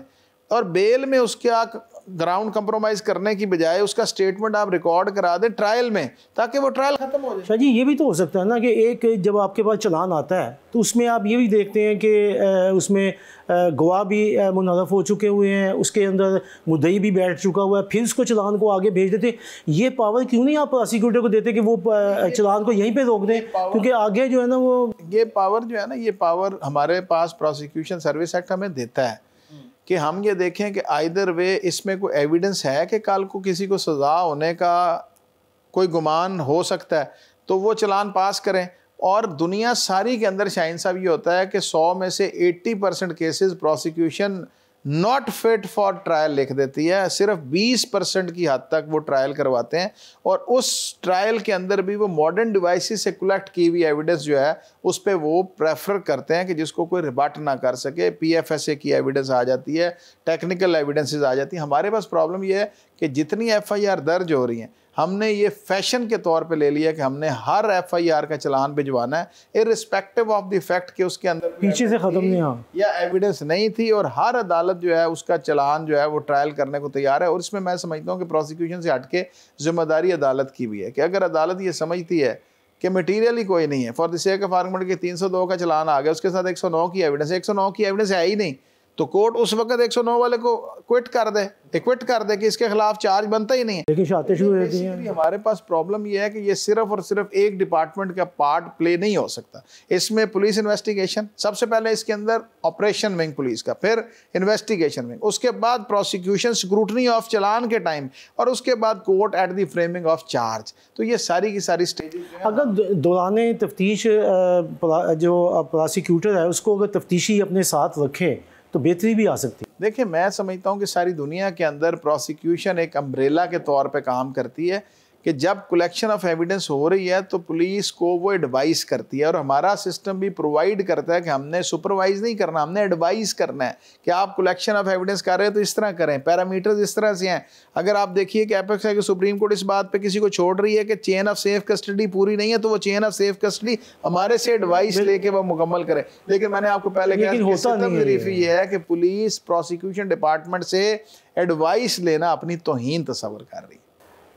Speaker 2: और बेल में उसका ग्राउंड कंप्रोमाइज करने की बजाय उसका स्टेटमेंट आप रिकॉर्ड करा दें ट्रायल में, ताकि वो ट्रायल खत्म हो जाए।
Speaker 1: शाह जी ये भी तो हो सकता है ना कि एक जब आपके पास चलान आता है तो उसमें आप ये भी देखते हैं कि उसमें गवाह भी मुनहरफ हो चुके हुए हैं, उसके अंदर मुद्दई भी बैठ चुका हुआ है, फिर उसको चलान को आगे भेज देते। ये पावर क्यों नहीं आप प्रोसिक्यूटर को देते कि वो चलान को यहीं पे रोक दें, क्योंकि आगे जो है ना वो
Speaker 2: ये पावर जो है ना, ये पावर हमारे पास प्रोसिक्यूशन सर्विस एक्ट हमें देता है कि हम ये देखें कि आइदर वे इसमें कोई एविडेंस है कि कल को किसी को सज़ा होने का कोई गुमान हो सकता है तो वो चलान पास करें। और दुनिया सारी के अंदर शाहीन साहब ये होता है कि 100 में से 80% cases prosecution not fit for trial लिख देती है, सिर्फ 20% की हद तक वो ट्रायल करवाते हैं। और उस ट्रायल के अंदर भी वो मॉडर्न डिवाइसेस से कलेक्ट की हुई एविडेंस जो है उस पर वो प्रेफर करते हैं कि जिसको कोई रिबट ना कर सके। PFSA की एविडेंस आ जाती है, टेक्निकल एविडेंसेस आ जाती हैं। हमारे पास प्रॉब्लम ये है कि जितनी FIR दर्ज हो रही हैं, हमने ये फैशन के तौर पे ले लिया कि हमने हर FIR का चलान भिजवाना है इररिस्पेक्टिव ऑफ द फैक्ट कि उसके अंदर
Speaker 1: पीछे से ख़त्म नहीं हुआ
Speaker 2: या एविडेंस नहीं थी। और हर अदालत जो है उसका चलान जो है वो ट्रायल करने को तैयार है। और इसमें मैं समझता हूँ कि प्रोसिक्यूशन से हटके जिम्मेदारी अदालत की भी है कि अगर अदालत ये समझती है कि मटीरियल ही कोई नहीं है, for the sake of argument के 302 का चलान आ गया, उसके साथ 109 की एविडेंस, 109 की एविडेंस है ही नहीं, तो कोर्ट उस वक्त 109 वाले को क्विट कर दे, एक्विट कर दे कि इसके खिलाफ चार्ज बनता ही नहीं है।
Speaker 1: लेकिन शाते शुरू रहती हैं।
Speaker 2: हमारे पास प्रॉब्लम यह है कि ये सिर्फ और सिर्फ एक डिपार्टमेंट का पार्ट प्ले नहीं हो सकता। इसमें पुलिस इन्वेस्टिगेशन, सबसे पहले इसके अंदर ऑपरेशन विंग पुलिस का, फिर इन्वेस्टिगेशन विंग, उसके बाद प्रोसिक्यूशन स्क्रूटनी ऑफ चलान के टाइम, और उसके बाद court at the framing of charge. तो ये सारी की सारी स्टेजेस
Speaker 1: अगर दौरान तफ्तीश जो प्रोसिक्यूटर है उसको अगर तफ्तीशी अपने साथ रखे तो बेहतरी भी आ सकती है।
Speaker 2: देखिए, मैं समझता हूँ कि सारी दुनिया के अंदर प्रोसिक्यूशन एक अम्ब्रेला के तौर पे काम करती है कि जब कलेक्शन ऑफ एविडेंस हो रही है तो पुलिस को वो एडवाइस करती है। और हमारा सिस्टम भी प्रोवाइड करता है कि हमने सुपरवाइज नहीं करना, हमने एडवाइस करना है कि आप कलेक्शन ऑफ एविडेंस कर रहे हैं तो इस तरह करें, पैरामीटर्स इस तरह से हैं। अगर आप देखिए कि एपेक्स है कि सुप्रीम कोर्ट इस बात पे किसी को छोड़ रही है कि चेन ऑफ सेफ कस्टडी पूरी नहीं है, तो वो चेन ऑफ सेफ कस्टडी हमारे से एडवाइस लेके वो मुकम्मल करें। लेकिन मैंने आपको पहले कहा ये है कि पुलिस प्रोसिक्यूशन डिपार्टमेंट से एडवाइस लेना अपनी तौहीन तस्वर कर रही है।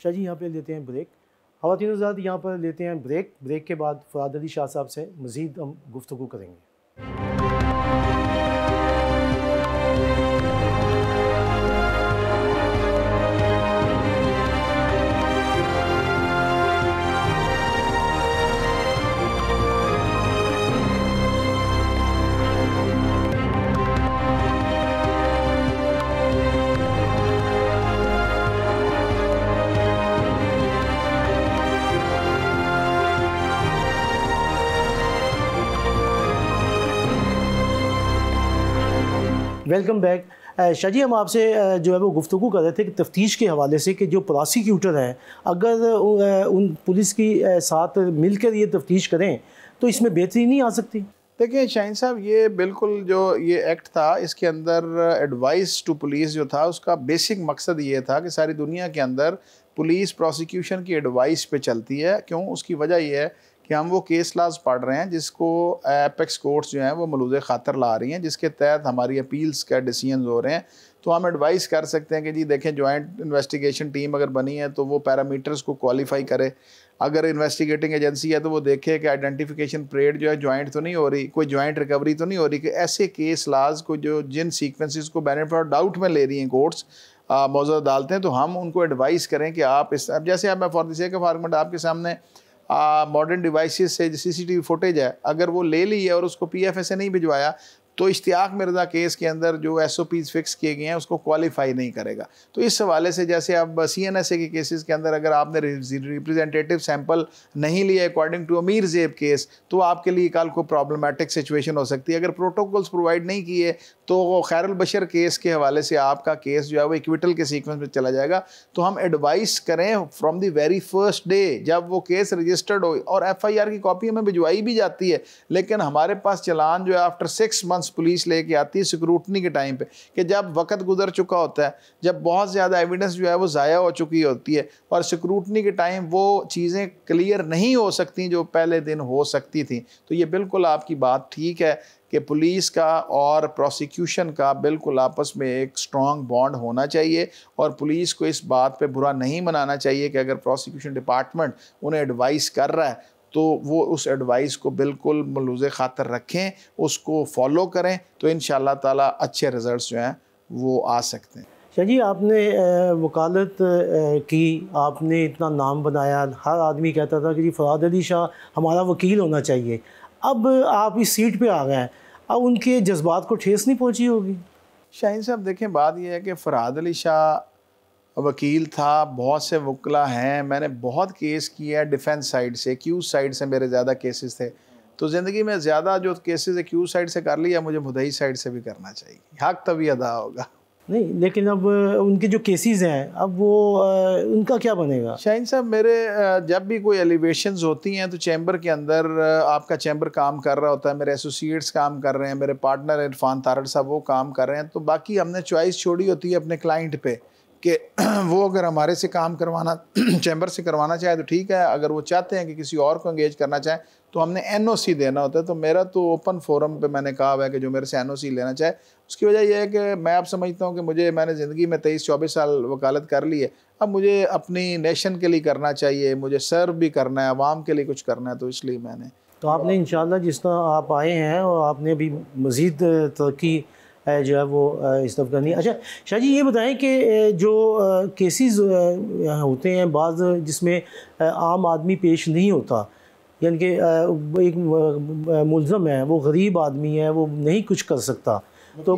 Speaker 1: शाह जी यहाँ पे लेते हैं ब्रेक। ख़वातीन हज़रात यहाँ पर लेते हैं ब्रेक के बाद फराद अली शाह साहब से मज़ीद हम गुफ्तगू करेंगे। Welcome back. शाह जी, हम आपसे जो है वो गुफ्तगू कर रहे थे कि तफ्तीश के हवाले से कि जो प्रोसिक्यूटर हैं अगर उन पुलिस की साथ मिलकर ये तफ्तीश करें तो इसमें बेहतरी नहीं आ सकती।
Speaker 2: देखिए शाहीन साहब, ये बिल्कुल जो ये एक्ट था इसके अंदर एडवाइस टू पुलिस जो था उसका बेसिक मकसद ये था कि सारी दुनिया के अंदर पुलिस प्रोसिक्यूशन की एडवाइस पे चलती है। क्यों? उसकी वजह यह है कि हम वो केस लाज पढ़ रहे हैं जिसको एपेक्स कोर्ट्स जो हैं वो मलूज़ ख़ातर ला रही हैं, जिसके तहत हमारी अपील्स का डिसीजन हो रहे हैं। तो हम एडवाइस कर सकते हैं कि जी देखें, जॉइंट इन्वेस्टिगेशन टीम अगर बनी है तो वो पैरामीटर्स को क्वालिफाई करे। अगर इन्वेस्टिगेटिंग एजेंसी है तो वो देखे कि आइडेंटिफिकेशन परेड जो है जॉइंट तो नहीं हो रही, कोई जॉइंट रिकवरी तो नहीं हो रही, कि ऐसे केस लाज को जो जिन सीक्वेंसेस को बेनिफिट और डाउट में ले रही हैं कोर्ट्स मौजूदा अदालतें, तो हम उनको एडवाइस करें कि आप इस, अब जैसे अब मैं for the sake of argument आपके सामने मॉडर्न डिवाइसेस से CCTV फुटेज है, अगर वो ले ली है और उसको PFSA नहीं भिजवाया तो इश्तियाक मिर्ज़ा केस के अंदर जो SOPs फिक्स किए गए हैं उसको क्वालिफाई नहीं करेगा। तो इस हवाले से जैसे अब CNSA के केसेस के अंदर अगर आपने रिप्रेजेंटेटिव सैंपल नहीं लिया अकॉर्डिंग टू अमीर ज़ेब केस तो आपके लिए कल को प्रॉब्लमेटिक सिचुएशन हो सकती है। अगर प्रोटोकॉल्स प्रोवाइड नहीं किए तो खैरुल बशर केस के हवाले से आपका केस जो है वो इक्विटल के सीक्वेंस में चला जाएगा। तो हम एडवाइस करें from the very first day जब वो केस रजिस्टर्ड हो, और FIR की कॉपी हमें भिजवाई भी जाती है, लेकिन हमारे पास चलान जो है आफ्टर 6 मंथ्स पुलिस लेके आती है स्क्रूटनी के टाइम पे, कि जब वक्त गुजर चुका होता है, जब बहुत ज़्यादा एविडेंस जो है वो ज़ाया हो चुकी होती है, और स्क्रूटनी के टाइम वो चीज़ें क्लियर नहीं हो सकती जो पहले दिन हो सकती थी। तो ये बिल्कुल आपकी बात ठीक है कि पुलिस का और प्रोसिक्यूशन का बिल्कुल आपस में एक स्ट्रॉन्ग बॉन्ड होना चाहिए और पुलिस को इस बात पे बुरा नहीं मनाना चाहिए कि अगर प्रोसिक्यूशन डिपार्टमेंट उन्हें एडवाइस कर रहा है तो वो उस एडवाइस को बिल्कुल मलूज़ खातर रखें, उसको फॉलो करें, तो इंशाअल्लाह ताला अच्छे रिज़ल्ट्स जो हैं वो आ सकते हैं।
Speaker 1: शाह जी, आपने वकालत की, आपने इतना नाम बनाया, हर आदमी कहता था कि जी फराद अली शाह हमारा वकील होना चाहिए। अब आप इस सीट पे आ गए हैं, अब उनके जज्बात को ठेस नहीं पहुंची होगी?
Speaker 2: शाहीन साहब देखें, बात यह है कि फराद अली शाह वकील था, बहुत से वकला हैं, मैंने बहुत केस किए हैं डिफेंस साइड से, एक्यूज साइड से मेरे ज़्यादा केसेस थे, तो ज़िंदगी में ज़्यादा जो केसेस एक्यूज साइड से कर लिया, मुझे मुद्दई साइड से भी करना चाहिए, हक तभी अदा होगा।
Speaker 1: नहीं, लेकिन अब उनके जो केसेस हैं, अब वो उनका क्या बनेगा?
Speaker 2: शाहीन साहब, मेरे जब भी कोई एलिवेशंस होती हैं तो चैम्बर के अंदर आपका चैम्बर काम कर रहा होता है, मेरे एसोसिएट्स काम कर रहे हैं, मेरे पार्टनर इरफान तारड़ साहब वो काम कर रहे हैं, तो बाकी हमने चॉइस छोड़ी होती है अपने क्लाइंट पे कि वो अगर हमारे से काम करवाना चैम्बर से करवाना चाहे तो ठीक है, अगर वो चाहते हैं कि किसी और को एंगेज करना चाहें तो हमने एनओसी देना होता है। तो मेरा तो ओपन फोरम पे मैंने कहा हुआ है कि जो मेरे से एनओसी लेना चाहे। उसकी वजह यह है कि मैं अब समझता हूँ कि मैंने ज़िंदगी में 23-24 साल वकालत कर ली है, अब मुझे अपनी नेशन के लिए करना चाहिए, मुझे सर्व भी करना है, आवाम के लिए कुछ करना है, तो इसलिए मैंने।
Speaker 1: तो आपने इंशाल्लाह जिस तरह आप आए हैं और आपने अभी मज़ीद तरक्की जो है वो इस तरफ करनी है। अच्छा शाह जी, ये बताएं कि जो केसेस होते हैं बाज़ जिसमें आम आदमी पेश नहीं होता, यानी कि एक मुल्ज़म है, वो गरीब आदमी है, वो नहीं कुछ कर सकता, तो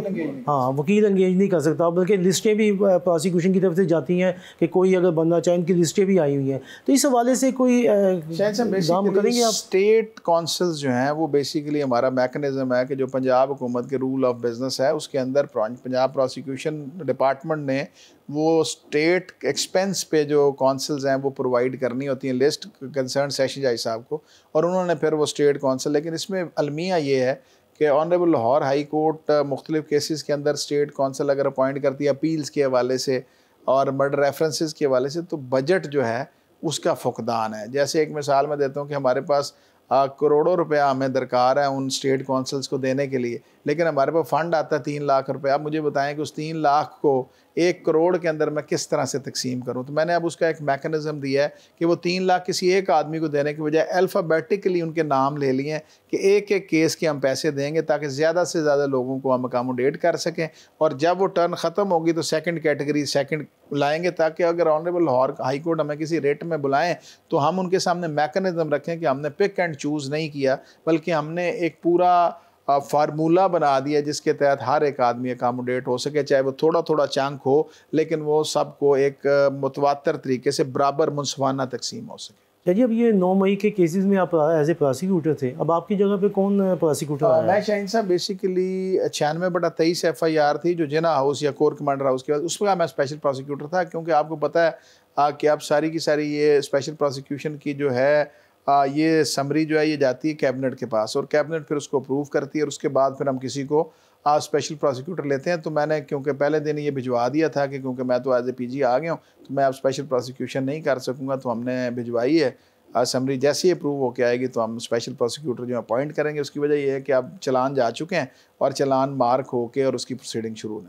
Speaker 1: हाँ वकील इंगेज नहीं कर सकता, बल्कि लिस्टें भी प्रोसिक्यूशन की तरफ से जाती हैं कि कोई अगर बनना चाहे, उनकी लिस्टें भी आई हुई हैं, तो इस हवाले से कोई काम करेंगे आप?
Speaker 2: स्टेट काउंसिल्स जो हैं वो बेसिकली हमारा मैकेनिज़्म है कि जो पंजाब हुकूमत के रूल ऑफ बिज़नेस है उसके अंदर पंजाब प्रोसिक्यूशन डिपार्टमेंट ने वो स्टेट एक्सपेंस पे जो काउंसिल्स हैं वो प्रोवाइड करनी होती हैं लिस्ट कंसर्न सेशन जज साहब को, और उन्होंने फिर वो स्टेट काउंसिल, लेकिन इसमें अलमिया ये है कि ऑनरेबल लाहौर हाई कोर्ट मुख्तलिफ केसेस के अंदर स्टेट काउंसिल अगर अपॉइंट करती है अपील्स के हवाले से और मर्डर रेफरेंसेस के हवाले से, तो बजट जो है उसका फुकदान है। जैसे एक मिसाल मैं देता हूँ कि हमारे पास करोड़ों रुपया हमें दरकार है उन स्टेट काउंसिल्स को देने के लिए, लेकिन हमारे पास फ़ंड आता है 3 लाख रुपए। आप मुझे बताएं कि उस 3 लाख को 1 करोड़ के अंदर मैं किस तरह से तकसीम करूं। तो मैंने अब उसका एक मैकेनिज़्म दिया है कि वो 3 लाख किसी एक आदमी को देने के बजाय अल्फ़ाबेटिकली उनके नाम ले लिए कि एक एक केस के हम पैसे देंगे ताकि ज़्यादा से ज़्यादा लोगों को हम अकोमोडेट कर सकें, और जब वो टर्न ख़त्म होगी तो सेकंड कैटेगरी सेकंड लाएंगे, ताकि अगर ऑनरेबल लाहौर हाई कोर्ट हमें किसी रेट में बुलाएं तो हम उनके सामने मैकेनिज़्म रखें कि हमने पिक एंड चूज़ नहीं किया, बल्कि हमने एक पूरा फार्मूला बना दिया जिसके तहत हर एक आदमी अकोमोडेट हो सके, चाहे वो थोड़ा थोड़ा चंक हो, लेकिन वो सबको एक मुतवातर तरीके से बराबर मुनसफाना तकसीम हो सके।
Speaker 1: जी, अब ये 9 मई के केसेस में आप एज ए प्रोसिक्यूटर थे, अब आपकी जगह पे कौन प्रोसिक्यूटर आया?
Speaker 2: मैं शाहीन साहब बेसिकली 96/23 FIR थी जो जिना हाउस या कोर कमांडर हाउस के बाद, उसका मैं स्पेशल प्रोसिक्यूटर था, क्योंकि आपको पता है कि अब सारी की सारी ये स्पेशल प्रोसिक्यूशन की जो है ये समरी जो है ये जाती है कैबिनेट के पास, और कैबिनेट फिर उसको अप्रूव करती है, और उसके बाद फिर हम किसी को स्पेशल प्रोसिक्यूटर लेते हैं। तो मैंने क्योंकि पहले दिन ये भिजवा दिया था कि क्योंकि मैं तो एज ए PG आ गया हूँ तो मैं अब स्पेशल प्रोसिक्यूशन नहीं कर सकूँगा, तो हमने भिजवाई है। समरी जैसे ही अप्रूव होकर आएगी तो हम स्पेशल प्रोसिक्यूटर जो अपॉइंट करेंगे। उसकी वजह यह है कि अब चलान जा चुके हैं और चलान मार्क होके और उसकी प्रोसीडिंग शुरू होने।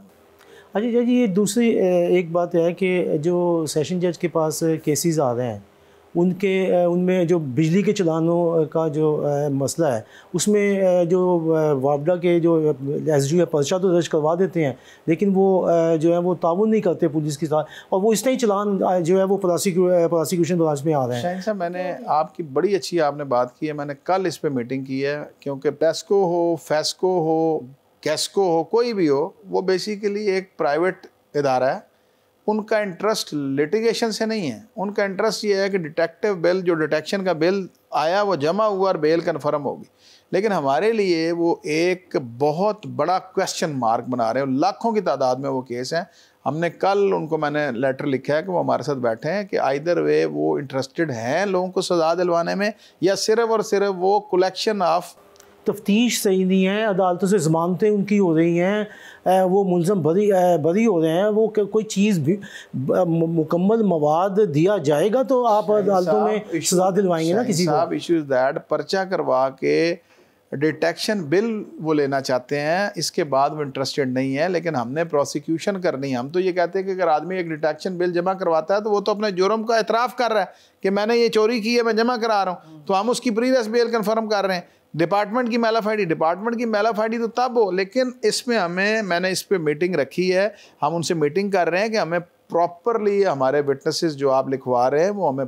Speaker 1: अच्छा जी, ये दूसरी एक बात है कि जो सेशन जज के पास केसेस आ रहे हैं उनमें जो बिजली के चलानों का जो मसला है, उसमें जो वापडा के जो SDO है पर्चा तो दर्ज करवा देते हैं, लेकिन वो जो है वो ताउन नहीं करते पुलिस के साथ, और वो इस तरह चलान जो है वो प्रोसिक्यूशन ब्रांच में आ रहे हैं।
Speaker 2: शाहीन साहब, मैंने आपकी बड़ी अच्छी आपने बात की है, मैंने कल इस पर मीटिंग की है, क्योंकि टेस्को हो, फेस्को हो, कैस्को हो, कोई भी हो, वो बेसिकली एक प्राइवेट इदारा है। उनका इंटरेस्ट लिटिगेशन से नहीं है, उनका इंटरेस्ट ये है कि डिटेक्टिव बिल, जो डिटेक्शन का बिल आया वो जमा हुआ और बेल कन्फर्म होगी। लेकिन हमारे लिए वो एक बहुत बड़ा क्वेश्चन मार्क बना रहे हैं, लाखों की तादाद में वो केस हैं। हमने कल उनको मैंने लेटर लिखा है कि वो हमारे साथ बैठे हैं कि आइदर वे वो इंटरेस्टेड हैं लोगों को सज़ा दिलवाने में, या सिर्फ और सिर्फ वो कलेक्शन ऑफ
Speaker 1: तफ्तीश सही नहीं है, अदालतों से ज़मानतें उनकी हो रही हैं, वो मुलज़म बरी हो रहे हैं, वो कोई चीज़ भी मुकम्मल मवाद दिया जाएगा तो आप अदालतों में सज़ा दिलवाएंगे ना किसी को।
Speaker 2: इशू इज़ दैट पर्चा करवा के डिटेक्शन बिल वो लेना चाहते हैं, इसके बाद वो इंटरेस्टेड नहीं है, लेकिन हमने प्रोसिक्यूशन करनी है। हम तो ये कहते हैं कि अगर आदमी एक डिटेक्शन बिल जमा करवाता है तो वो तो अपने जुर्म का एतराफ़ कर रहा है कि मैंने ये चोरी की है, मैं जमा करा रहा हूँ, तो हम उसकी प्रीवियस बिल कन्फर्म कर रहे हैं। डिपार्टमेंट की मैलाफाइडी, डिपार्टमेंट की मैलाफाइडी तो तब हो, लेकिन इसमें मैंने इस पर मीटिंग रखी है, हम उनसे मीटिंग कर रहे हैं कि हमें प्रॉपरली हमारे विटनेसेस जो आप लिखवा रहे हैं वो हमें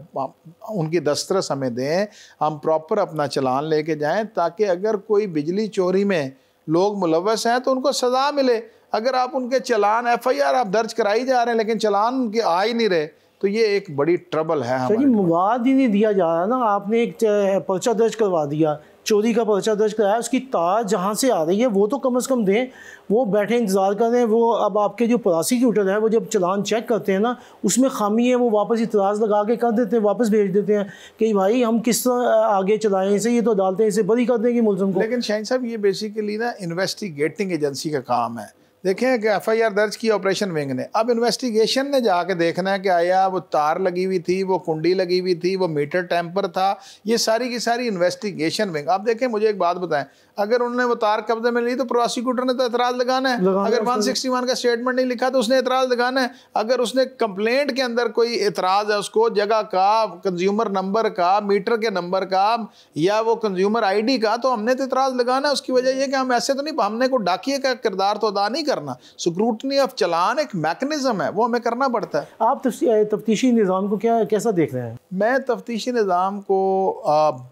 Speaker 2: उनकी दस्तरस हमें दें, हम प्रॉपर अपना चालान लेके जाएं, ताकि अगर कोई बिजली चोरी में लोग मुलव्वस हैं तो उनको सज़ा मिले। अगर आप उनके चालान FIR आप दर्ज कराई जा रहे हैं लेकिन चालान उनके आ ही नहीं रहे, तो ये एक बड़ी ट्रबल है।
Speaker 1: सर, मवाद ही नहीं दिया जा रहा ना। आपने एक पर्चा दर्ज करवा दिया, चोरी का पर्चा दर्ज कराया, उसकी तार जहाँ से आ रही है वो तो कम से कम दें। वो बैठे इंतज़ार कर रहे हैं। वो अब आपके जो प्रोसिक्यूटर हैं वो जब चालान चेक करते हैं ना, उसमें खामी है, वो वापस इतराज़ लगा के कर देते हैं, वापस भेज देते हैं कि भाई हम किस तरह आगे चलाएं इसे, ये तो डालते हैं, इसे बरी कर देंगे मुलज़िम को।
Speaker 2: लेकिन शाहीन साहब ये बेसिकली ना इन्वेस्टिगेटिंग एजेंसी का काम है। देखें कि FIR दर्ज की ऑपरेशन विंग ने, अब इन्वेस्टिगेशन ने जाके देखना है कि आया वो तार लगी हुई थी, वो कुंडी लगी हुई थी, वो मीटर टेम्पर था, ये सारी की सारी इन्वेस्टिगेशन विंग। आप देखें, मुझे एक बात बताएं, अगर उन्होंने वो तार कब्जे में ली तो प्रोसिक्यूटर ने तो एतराज़ लगाना है। अगर 161 का स्टेटमेंट नहीं लिखा तो उसने एतराज़ लगाना है। अगर उसने कंप्लेंट के अंदर कोई एतराज़ है उसको जगह का, कंज्यूमर नंबर का, मीटर के नंबर का, या वो कंज्यूमर ID का, तो हमने तो एतराज़ लगाना है। उसकी वजह यह कि हम ऐसे तो नहीं, हमने को डाकिए का किरदार तो अदा नहीं करना। स्क्रूटनी ऑफ चालान एक मैकेनिज्म है, वो हमें करना पड़ता है।
Speaker 1: आप तफ्तीशी निज़ाम को कैसा देख रहे हैं?
Speaker 2: मैं तफ्तीशी निज़ाम को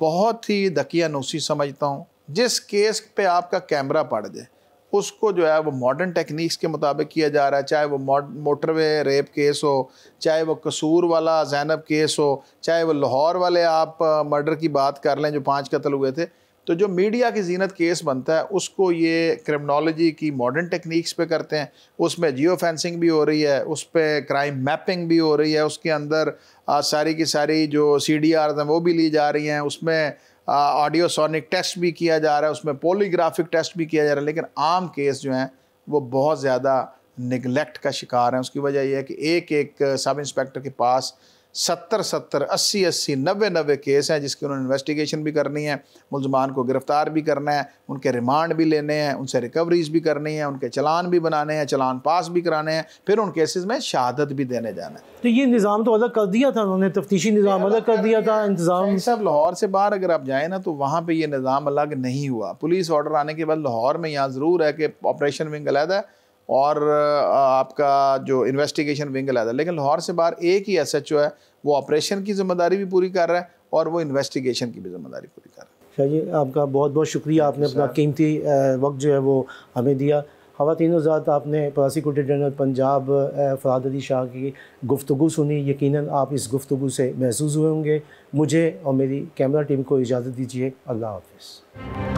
Speaker 2: बहुत ही दकियानूसी समझता हूँ। जिस केस पे आपका कैमरा पड़ जाए उसको जो है वो मॉडर्न टेक्निक्स के मुताबिक किया जा रहा है, चाहे वो मोटरवे रेप केस हो, चाहे वो कसूर वाला ज़ैनब केस हो, चाहे वो लाहौर वाले आप मर्डर की बात कर लें जो 5 कत्ल हुए थे। तो जो मीडिया की जीनत केस बनता है उसको ये क्रिमिनोलॉजी की मॉडर्न टेक्निक्स पे करते हैं। उसमें जियो फेंसिंग भी हो रही है, उस पर क्राइम मैपिंग भी हो रही है, उसके अंदर सारी की सारी जो CDRs हैं वो भी ली जा रही हैं, उसमें ऑडियो सोनिक टेस्ट भी किया जा रहा है, उसमें पॉलीग्राफिक टेस्ट भी किया जा रहा है। लेकिन आम केस जो हैं वो बहुत ज़्यादा निगलेक्ट का शिकार हैं। उसकी वजह यह है कि एक सब इंस्पेक्टर के पास 70, 80, 90 केस हैं जिसकी उन्होंने इन्वेस्टिगेशन भी करनी है, मुलजमान को गिरफ़्तार भी करना है, उनके रिमांड भी लेने हैं, उनसे रिकवरीज भी करनी है, उनके चलान भी बनाने हैं, चलान पास भी कराने हैं, फिर उन केसेस में शहादत भी देने जाना है।
Speaker 1: तो ये निज़ाम तो अलग कर दिया था उन्होंने, तफ्तीशी निज़ाम अलग कर दिया था। इंतज़ाम
Speaker 2: सब लाहौर से बाहर अगर आप जाएँ ना तो वहाँ पर ये निज़ाम अलग नहीं हुआ। पुलिस ऑर्डर आने के बाद लाहौर में यहाँ ज़रूर है कि ऑपरेशन विंग अलहदा है और आपका जो इन्वेस्टिगेशन विंग अलहदा है, लेकिन लाहौर से बाहर एक ही SHO है, वो ऑपरेशन की ज़िम्मेदारी भी पूरी कर रहा है और वो इन्वेस्टिगेशन की भी ज़िम्मेदारी पूरी कर रहा है।
Speaker 1: चलिए, आपका बहुत बहुत शुक्रिया, आपने अपना कीमती वक्त जो है वो हमें दिया। ख़वातीन ज़ात, आपने प्रोसिक्यूटर जनरल पंजाब फराद अली शाह की गुफ्तगू सुनी। यकीनन आप इस गुफ्तगू से महसूस हुए होंगे। मुझे और मेरी कैमरा टीम को इजाज़त दीजिए। अल्लाह हाफ़िज़।